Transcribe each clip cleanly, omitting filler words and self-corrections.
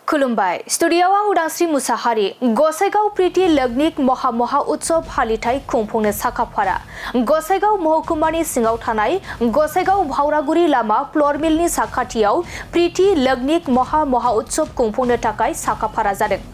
खुलुमबाय स्टुडियोआव आं उदांस्रि मुसाहारि गसाइगाव प्रीति लग्निक महा उत्सव फालिथाय खुंफुंनो साखाफारा गसाइगाव महकुमानि सिङाव थानाय गसाइगाव भावरागुरि लामा फ्लर मिलनि साखाथियाव प्रीति लग्निक महा उत्सव खुंफुंनो थाखाय साखाफारा जादों।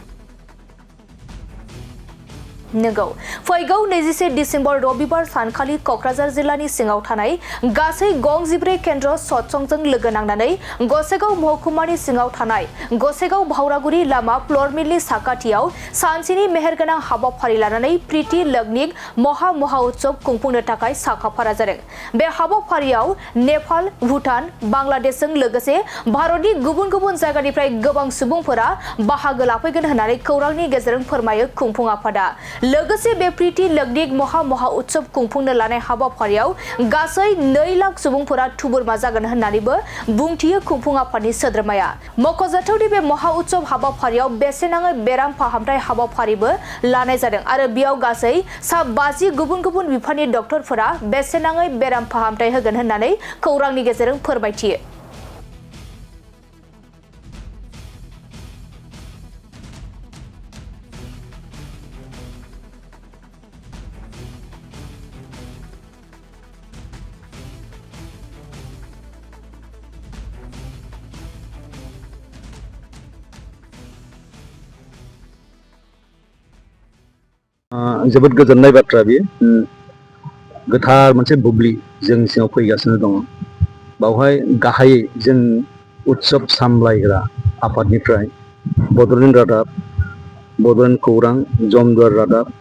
नंगौ फैगौ 21 डिसेम्बर रबिबार सानखालि कक्राझार जिल्लानि सिङाव थानाय गासै गं 14 केन्द्र सत्संजों लोगो नांनानै गसाइगाव महकुमानि सिङाव थानाय गसाइगाव भावरागुरि लामा फ्लर मिलनि साखाथियाव सानसेनि मेहेरगोनां हाबाफारि लानानै प्रीति लग्निक महा उत्सव खुंफुंनो थाखाय साखाफारा जादों। बे हाबाफारियाव नेपाल, भुटान, बांलादेशजों लोगोसे भारतनि गुबुन गुबुन जायगानिफ्राय गोबां सुबुंफोरा बाहागो लाफैगोन होननानै खौरांनि गेजेरजों फोरमायो खुंफुं आफादा। लोगोसे बे प्रीति लग्निक महा उत्सव खुंफुंनो लानाय हाबाफारियाव गासै 2 लाख सुबुंफोरा थुबुरमा जागोन होननानैबो बुंथियो खुंफुं आफादनि सोद्रोमाया। मख'जाथावदि बे महा उत्सव हाबाफारियाव बेसेन नाङै बेराम फाहामथाय हाबाफारिबो लानाय जादों आरो बेयाव गासै 50 गुबुन गुबुन बिफाननि डक्टरफोरा बेसेन नाङै बेराम फाहामथाय होगोन होननानै खौरांनि गेजेरजों फोरमायथियो। जोबोद गोजोननाय बाथ्रा बेयो गोथार मोनसे बुब्लि जोंनि सिङाव फैगासिनो दङ। बावहाय गाहायै जों उत्सव सामलायग्रा आफादनिफ्राय बड'लेण्ड रादाब, बड'लेण्ड खौरां, जमदुवार रादाब,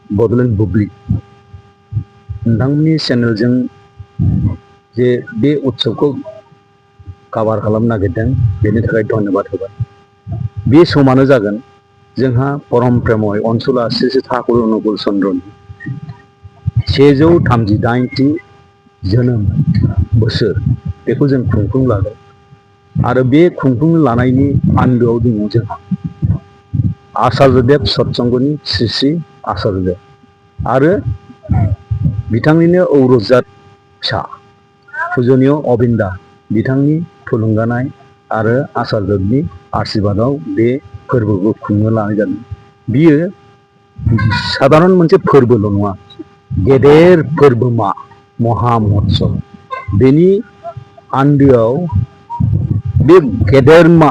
बड'लेण्ड बुब्लि नोंथांमोननि चेनेलजों जे बे उत्सवखौ कभार खालामनो नागिरदों बेनि थाखाय धन्यबाद होबाय। बे समानो जागोन जोंहा परम प्रेमय अनसुला श्री ठाकुर अनुकूल चन्द्रनि 138थि जोनोम बोसोर बेखौ जों खुंफुं लागोन आरो बे खुंफुं लानायनि आन्दोआव दङ जोंहा आचार्यदेव सत्संगनि श्री आचार्यदेव आरो बिथांनिनो औरजात फिसा फुजनीय अबिन्दा बिथांनि थुलुंगानाय आरो आचार्यदेवनि आशीर्बादाव बे फोरबोखौ खुंनो लानाय जादों। बियो साधारन मोनसे फोरबोल' नङा, गेदेर फोरबोमा महा महोत्सव। बेनि आन्दोआव बे गेदेरमा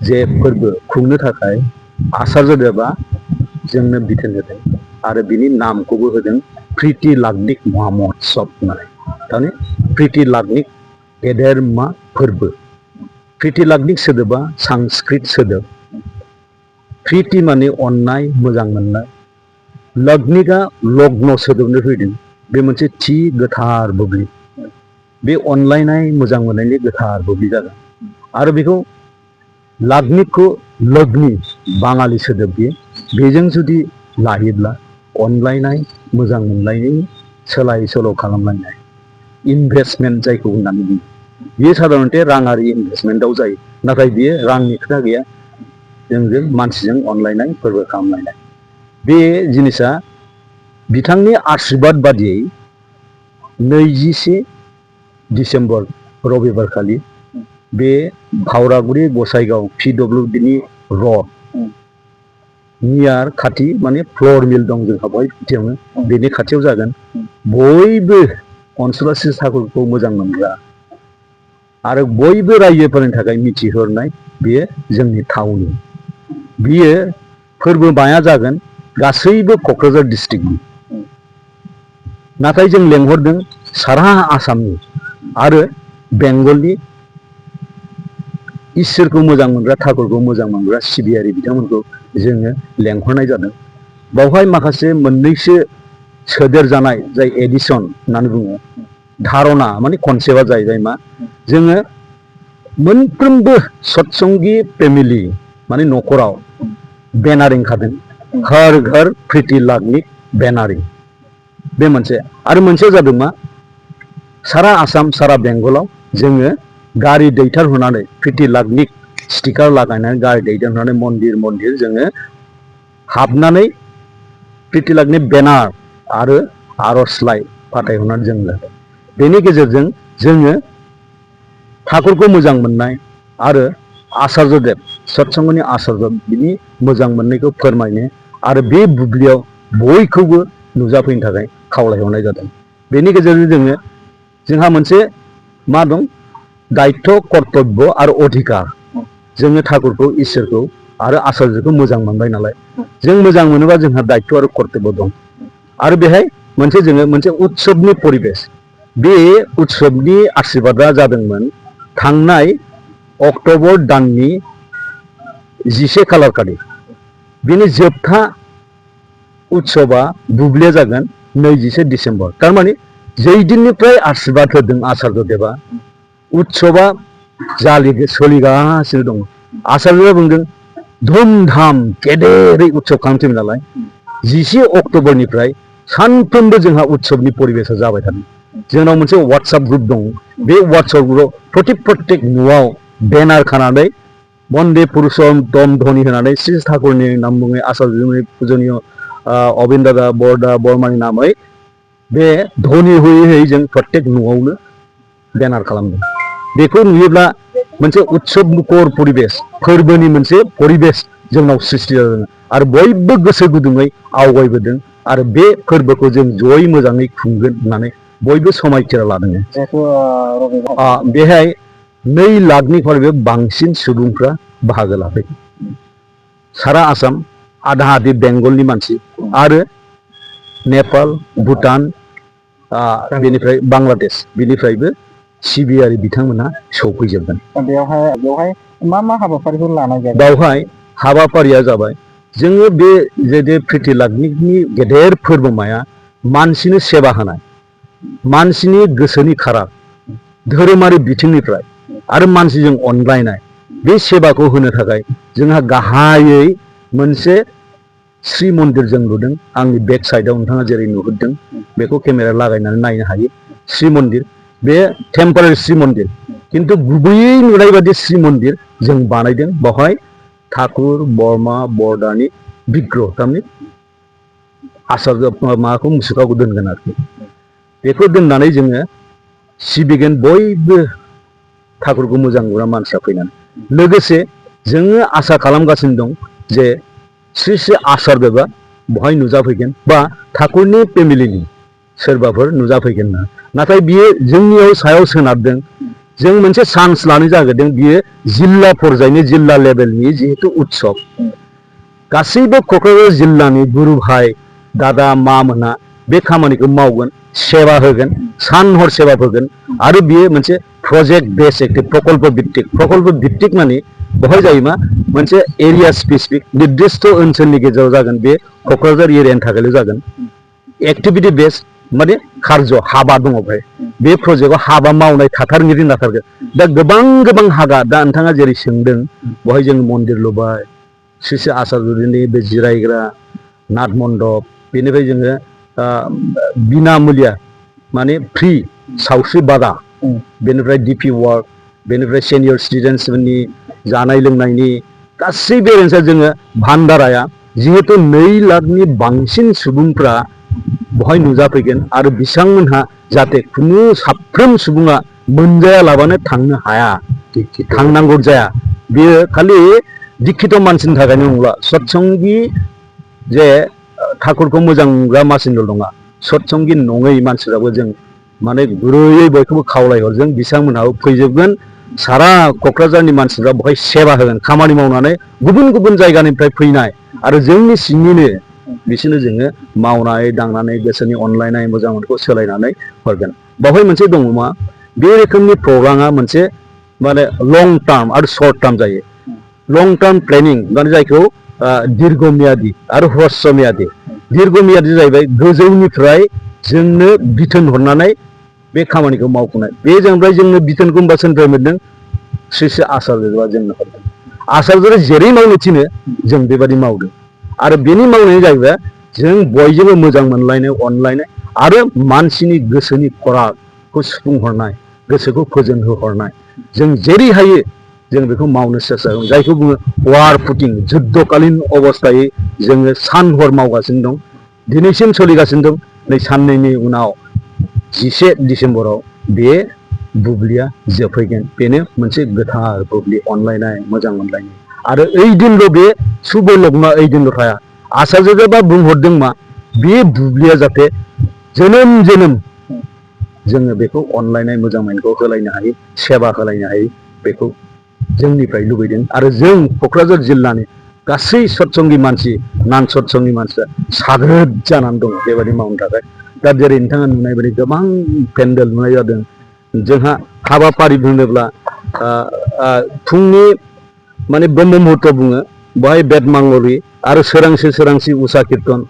जे फोरबो खुंनो थाखाय आचार्यदेवा जोंनो बिथोन होदों आरो बिनि नामखौबो होदों प्रीति लग्निक महा महोत्सव होननानै। थारमाने प्रीति लग्निक गेदेरमा फोरबो। प्रीति लग्निक सोदोबा संस्कृत सोदोब। प्रीति माने अननाय, मोजां मोननाय। लग्निका लग्न सोदोबनिफ्राय फैदों। बे मोनसे थि गोथार बुब्लि। बे अनलायनाय मोजां मोननायनि गोथार बुब्लि जागोन आरो बेखौ लग्निकखौ लग्नि बाङालि सोदोब बेजों जुदि लायोब्ला अनलायनाय मोजां मोनलायनायनि सोलाय सोल' खालामलायनाय इनभेस्टमेन्ट जायखौ होननानै बुङो। बियो साधारनते राङारि इनभेस्टमेन्टआव जायो, नाथाय बियो रांनि खोथा गैया। जोंजों मानसिजों अनलायनाय फोरबो खालामलायनाय बे जिनिसा बिथांनि आशीर्बाद बादियै 21 डिसेम्बर रबिबार खालि बे भावरागुरि गसाइगाव PWDनि रड नियार खाथि माने फ्लर मिल दं जोंहा बहाय खाथियावनो बेनि खाथियाव जागोन। बयबो अनसुला श्री ठाकुरखौ मोजां मोनग्रा आरो बयबो रायजोफोरनि थाखाय मिथिहरनाय बेयो जोंनि थावनि। बियो फोरबोमाया जागोन गासैबो क'क्राझार डिस्ट्रिक्टनि, नाथाय जों लेंहरदों सारा आसामनि आरो बेंगलनि इसोरखौ मोजां मोनग्रा ठाकुरखौ मोजां मोनग्रा सिबियारि बिथांमोनखौ जोङो लेंहरनाय जादों। बावहाय माखासे मोननैसो सोदेर जानाय जाय एडिसन होननानै बुङो धारना माने कनसेप्टआ जाहैबाय मा जोङो मोनफ्रोमबो सत्संगी फेमिलि माने न'खराव बेनारिं खादों घर घर प्रीति लग्निक बेनारिं। बे मोनसे आरो मोनसेया जादों मा सारा आसाम सारा बेंगलाव जोङो गारि दैथारहरनानै प्रीति लग्निक स्टिकार लागायनानै गारि दैथारहरनानै मन्दिर मन्दिर जोङो हाबनानै प्रीति लग्निक बेनार आरो आर'जलाइ फाथायहरनानै जों लादों। बेनि गेजेरजों जोङो ठाकुरखौ मोजां मोननाय आरो आचार्यदेव सत्संगनि आसारजों बिनि मोजां मोननायखौ फोरमायनो आरो बे बुब्लियाव बयखौबो नुजाफैनो थाखाय खावलायहरनाय जादों। बेनि गेजेरजों जोंहा मोनसे मा दं दायित्व कर्तब्य आरो अधिकार जोङो ठाकुरखौ इसोरखौ आरो आसार्यखौ मोजां मोनबाय नालाय जों मोजां मोनोबा जोंहा दायित्व आरो कर्तब्य दं आरो बेहाय जोङो मोनसे उत्सबनि परिबेस बे उत्सबनि आशीर्बादा जादोंमोन थांनाय अक्ट'बर दाननि 11 खालार खालि बिनि जोबथा उत्सबा बुब्लिया जागोन 21 डिसेम्बर थारमाने जै दिननिफ्राय आशीर्बाद होदों आचार्य देबा उत्सबा सोलिगासिनो दङ। आचार्यआ बुंदों धुमधाम गेदेरै उत्सब खालामसैमोन नालाय 11 अक्ट'बरनिफ्राय सानफ्रोमबो जोंहा उत्सबनि परिबेसा जाबाय थादों। जोंनाव मोनसे वाट्सएप ग्रुप दं बे वाट्सएप ग्रुपआव प्रत्येक न'आव बेनार खानानै बन्दे पुरुषोत्तम ध्वनि होनानै श्री ठाकुरनि नाम बुङै आचार्यनि पुजनीय अबिन दादा बरदा बर्मानि नामै बे ध्वनि होयै होयै जों प्रत्येक न'आवनो बेनार खालामदों। बेखौ नुयोब्ला मोनसे उत्सब मुखर परिबेस फोरबोनि मोनसे परिबेस जोंनाव सृष्टि जादों आरो बयबो गोसो गुदुङै आवगायबोदों आरो बे फोरबोखौ जों जयै मोजाङै खुंगोन होननानै बयबो समायखिरा लादों। बेहाय 2 लाखनिख्रुइबो बांसिन सुबुंफ्रा बाहागो लाफैदों। सारा आसाम आधा आधि बेंगलनि मानसि आरो नेपाल भुटान बेनिफ्राय बांलादेश बिनिफ्रायबो सिबियारि बिथांमोनहा सौफैजोबगोन। बेवहाय मा मा हाबाफारिफोर लानाय जागोन? बेवहाय हाबाफारिया जाबाय जोङो बे जे प्रिथिलागनिकनि गेदेर फोरबोमाया मानसिनो सेवा होनाय मानसिनि गोसोनि खाराब धोरोमारि बिथिंनिफ्राय आरो मानसिजों अनलायनाय बे सेवाखौ होनो थाखाय जोंहा गाहायै मोनसे श्री मन्दिर जों लुदों। आंनि बेक साइडआव नोंथाङा जेरै नुहुरदों बेखौ केमेरा लागायनानै नायनो हायो। श्री मन्दिर बे टेम्परारि श्री मन्दिर किन्तु गुबैयै नुनाय बादि श्री मन्दिर जों बानायदों। बेवहाय ठाकुर बर्मा बरदानि बिग्रह थारमाने आचार्य माबाखौ मुसुखाखौ दोनगोन आरोखि बेखौ दोननानै जोङो सिबिगोन बयबो ठाकुरखौ मोजां मोनग्रा मानसिया फैनानै। लोगोसे जोङो आसा खालामगासिनो दं जे श्री श्री आचार्यबा बहाय नुजाफैगोन बा ठाकुरनि फेमिलिनि सोरबाफोर नुजाफैगोन ना नाथाय बियो जोंनियाव सायाव सोनारदों। जों मोनसे चान्स लानो जागोरदों बियो जिल्ला पर्यायनि जिल्ला लेभेलनि जिहेतु उत्सब गासैबो क'क्राझार जिल्लानि गुरु भाई दादा मा मोना बे खामानिखौ मावगोन सेवा होगोन सान हर सेवा होगोन आरो बियो मोनसे प्रजेक्ट बेस प्रकल्प भित्तिक माने बहाय जायो मा मोनसे एरिया स्पेसिफिक निर्दिष्ट ओनसोलनि गेजेराव जागोन। बे क'क्राझार एरियानि थाखायल' जागोन एक्टिभिटि बेस माने कार्य हाबा दङ बेहाय बे प्रजेक्टआव हाबा मावनाय थाथारगिरि नाथारगोन। दा गोबां हागा दा नोंथाङा जेरै सोंदों बहाय जों मन्दिर लुबाय श्री श्री आचार्यनि बे जिरायग्रा नाथ मण्डप बेनिफ्राय जोङो बिना मुलिया माने फ्रि सावस्रि बादा बेनिफ्राय डिपि वार्क बेनिफ्राय सेनियर सिटिजेन्सफोरनि जानाय लोंनायनि गासै बेरेन्सा जोङो भान्डाराया जिहेतु 2 लाखनि बांसिन सुबुंफ्रा बहाय नुजाफैगोन आरो बिथांमोनहा जाहाथे खुनु साफ्रोम सुबुङा मोनजायालाबानो थांनो हाया थांनांगौ जाया बेयो खालि दिक्षित मानसिनि थाखायनो नंला सत्संगि जे ठाकुरखौ मोजां मोनग्रा मानसिनिल' नङा सत्संगि नङै मानसिफ्राबो जों माने गुरैयै बयखौबो खावलायहरजों बिथांमोनहाबो फैजोबगोन। सारा क'क्राझारनि मानसिफ्रा बहाय सेवा होगोन खामानि मावनानै गुबुन जायगानिफ्राय फैनाय आरो जोंनि सिंनिनो बिसोरनो जोङो मावनाय दांनानै गोसोनि अनलायनाय मोजां मोनखौ सोलायनानै हरगोन। बावहाय मोनसे दङ मा बे रोखोमनि प्रग्रामा मोनसे माने लं टार्म आरो सर्ट टार्म जायो। लं टार्म प्लेनिं माने जायखौ दीर्घमियादि आरो ह्रस्वमियादि दीर्घमियादि जाहैबाय गोजौनिफ्राय जोंनो बिथोन हरनानै बे खामानिखौ मावफुंनाय बे जाहैबाय जोंनो बिथोनखौ होनबा सोरनिफ्राय मोनदों श्री श्री आचार्यआ जोंनो हरदों। आचार्यआ जेरै मावनो थिनो जों बेबायदि मावदों आरो बेनि मावनाया जाहैबाय जों बयजोंबो मोजां मोनलायनाय अनलायनाय आरो मानसिनि गोसोनि खरागखौ सुफुंहरनाय गोसोखौ फोजोन होहरनाय जों जेरै हायो जों बेखौ मावनो सेस्था खालामो। जायखौ बुङो वार फुटिं जुद्धकालीन अबस्थायै जोङो सान हर मावगासिनो दं दिनैसिम सोलिगासिनो दं। नै साननैनि उनाव 11 डिसेम्बराव बे बुब्लिया जोबफैगोन। बेनो मोनसे गोथार बुब्लि अनलायनाय मोजां मोनलायनाय आरो ओइदिनल' बे शुभ लग्न ओइदिनल' थाया आचार्यबा बुंहरदों मा बे बुब्लिया जाहाथे जोनोम जोनोम जोङो बेखौ अनलायनाय मोजां मोनखौ होलायनो हायो सेवा होलायनो हायो बेखौ जोंनिफ्राय लुबैदों आरो जों क'क्राझार जिल्लानि गासै सत्संगि मानसि नान सत्संगि मानसिया साग्रोद जानानै दङ बेबायदि मावनो थाखाय दा जेरै नोंथाङा नुनाय बायदि गोबां पेन्डेल नुनाय जादों जोंहा हाबाफारि बुङोब्ला फुंनि माने ब्रह्म मुहूर्त बुङो बेवहाय बेद मांगलि आरो सोरांसि उषा कीर्तन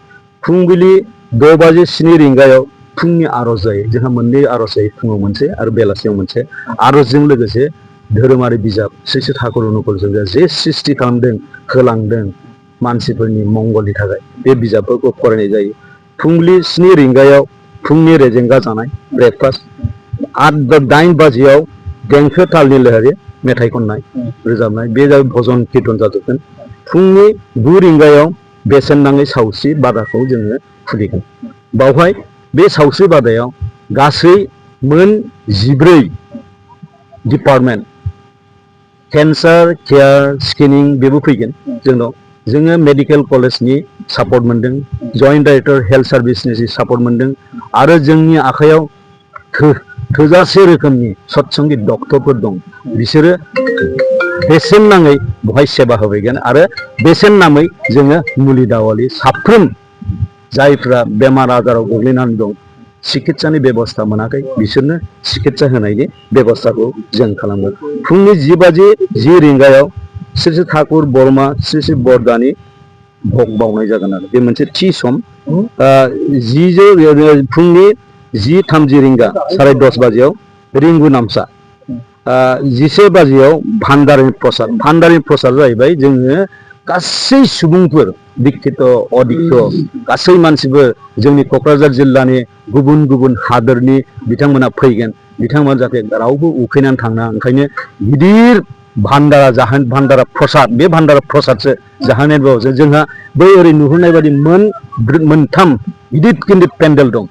फुंबिलि 6 बाजि 7 रिंगायाव फुंनि आर'ज जायो जोंहा मोननै आर'ज जायो फुङाव मोनसे आरो बेलासियाव मोनसे आर'जजों लोगोसे धोरोमारि बिजाब श्री श्री ठाकुर अनुकूलचन्द्रआ जे सृष्टि खालामदों होलांदों मानसिफोरनि मंगलनि थाखाय बे बिजाबफोरखौ फरायनाय जायो फुंबिलि 7 रिंगायाव फुंनि रेजेंगा जानाय ब्रेकफास्ट 8-9 बाजियाव देंखो तालनि लहरी मेथाइ खननाय रोजाबनाय बे भजन कीर्तन जाजोबगोन फुंनि 9 रिंगायाव बेसेन नाङै सावस्रि बादाखौ जोङो खुलिगोन बावहाय बे सावस्रि बादायाव गासै मोन 14 डिपार्टमेन्ट केन्सार केयार स्क्रिनिं बेबो फैगोन जोंनाव जोङो मेडिकेल कलेजनि सापर्ट मोनदों जइन्ट डाइरेक्टर हेल्थ सार्भिसनि सापर्ट मोनदों आरो जोंनि आखायाव थोजासे रोखोमनि सत्संगि डक्टरफोर दं बिसोरो बेसेन नाङै बहाय सेवा होफैगोन आरो बेसेन नाङै जोङो मुलि दावालि साफ्रोम जायफ्रा बेमार आजाराव गोग्लैनानै दं चिकित्सानि बेबस्था मोनाखै बिसोरनो चिकित्सा होनायनि बेबस्थाखौ जों खालामगोन फुंनि 10 बाजि 10 रिंगायाव श्री श्री ठाकुर बरमा श्री श्री बरदानि भोग बावनाय जागोन आरो बे मोनसे थि सम फुंनि 10:30 रिंगा 10:30 बाजियाव रिंगु नामसा 11 बाजियाव भान्डारनि प्रसाद जाहैबाय जोङो गासै सुबुंफोर दिक्षित अदिक्षित गासै मानसिफोर जोंनि क'क्राझार जिल्लानि गुबुन गुबुन हादोरनि बिथांमोना फैगोन बिथांमोना जाहाथे रावबो उखैनानै थाङा ओंखायनो गिदिर भान्डारा प्रसाद बे भान्डारा प्रसादसो जाहोनाय बावसो जोंहा बै ओरै नुहुरनाय बायदि मोनथाम गिदिर पेन्डेल दं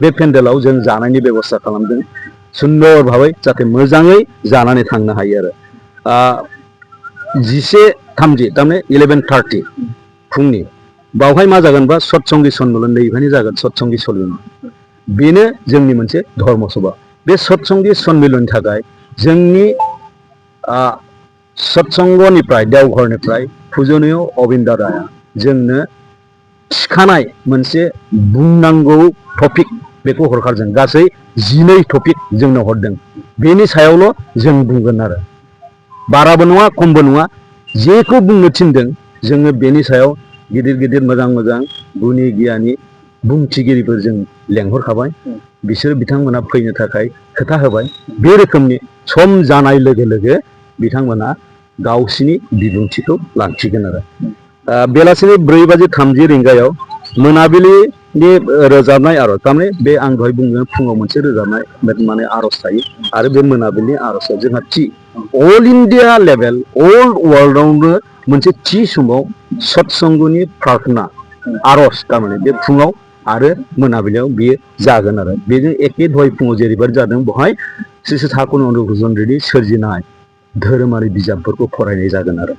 बे पेन्डेलाव जों जानायनि बेबस्था खालामदों सुन्दर भाबै जाहाथे मोजाङै जानानै थांनो हायो आरो 11:30 थारमाने 11:30 फुंनि बावहाय मा जागोनबा सत्संगि सन्मिलन नैबेहायनो जागोन सत्संगि सन्मिलन बेनो जोंनि मोनसे धर्म सभा बे सत्संगि सन्मिलननि थाखाय जोंनि सत्संगनिफ्राय देवघरनिफ्राय फुजनीय अबिन्द राया जोंनो थिखानाय मोनसे बुंनांगौ टपिक बेखौ हरखारजों गासै 12 टपिक जोंनो हरदों बेनि सायावल' जों बुंगोन आरो बाराबो नङा खमबो नङा जेखौ बुंनो थिनदों जोङो बेनि सायाव गिदिर मोजां गुनि गियानि बुंथिगिरिफोर जों लेंहरखाबाय बिसोर बिथांमोना फैनो थाखाय खोथा होबाय बे रोखोमनि सम जानाय लोगो लोगो बिथांमोना गावसिनि बिबुंथिखौ लाखिगोन आरो बेलासिनि 4:30 रिंगायाव मोनाबिलिनि रोजाबनाय आरज थारमाने बे आं दहाय बुंदों फुङाव मोनसे रोजाबनाय माने आरज थायो आरो बे मोनाबिलिनि आरजआ जोंहा थि अल इन्डिया लेभेल अल वर्ल्डआवनो मोनसे थि समाव सत्संगनि प्रार्थना आरज थारमाने बे फुङाव आरो मोनाबिलियाव बियो जागोन आरो बेजों एखे दहाय फुङाव जेरैबायदि जादों बेवहाय श्री श्री ठाकुर अनुकूलचन्द्रनि सोरजिनाय धोरोमारि बिजाबफोरखौ फरायनाय जागोन आरो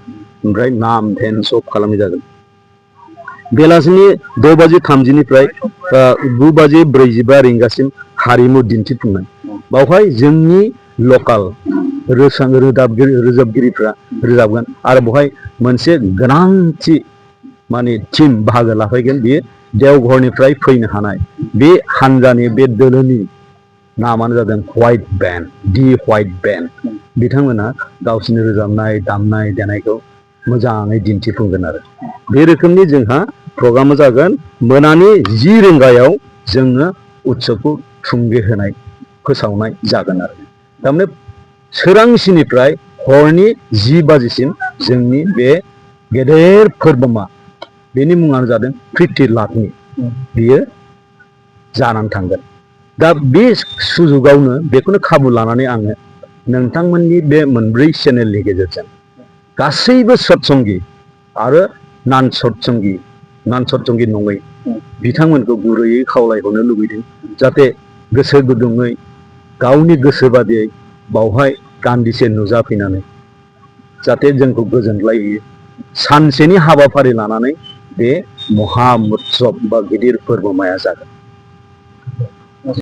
ओमफ्राय नाम ध्यान सब खालामनाय जागोन बेलासिनि 6:30 9:45 रिंगासिम हारिमु दिन्थिफुंनाय बावहाय जोंनि लकाल रोजाबगिरिफ्रा रोजाबगोन आरो बेवहाय मोनसे गोनांथि माने टीम बाहागो लाफैगोन बेयो देवघरनिफ्राय फैनो हानाय बे हानजानि बे दोलोनि नामानो जादों व्हाइट बेन्ड बिथांमोना गावसिनि रोजाबनाय दामनाय देनायखौ मोजाङै दिन्थिफुंगोन आरो बे रोखोमनि जोंहा प्रग्रामा जागोन मोनानि 10 रिंगायाव जोङो उत्सबखौ थुंगे होनाय फोसावनाय जागोन आरो थारमाने सोरांसिनिफ्राय हरनि 10 बाजिसिम जोंनि बे गेदेर फोरबोमा बेनि मुङानो जादों प्रिति लाभनि बियो जानानै थांगोन दा बे सुजुगावनो बेखौनो खाबु लानानै आङो नोंथांमोननि बे मोनब्रै चेनेलनि गेजेरजों गासैबो सत्संगि आरो नान सत्संगि नङै बिथांमोनखौ गुरैयै खावलायहरनो लुबैदों जाहाथे गोसो गुदुङै गावनि गोसो बादियै बावहाय दान्दिसे नुजाफैनानै जाहाथे जोंखौ गोजोनग्लाय होयो सानसेनि हाबाफारि लानानै बे महा उत्सब बा गिदिर फोरबोमाया जागोन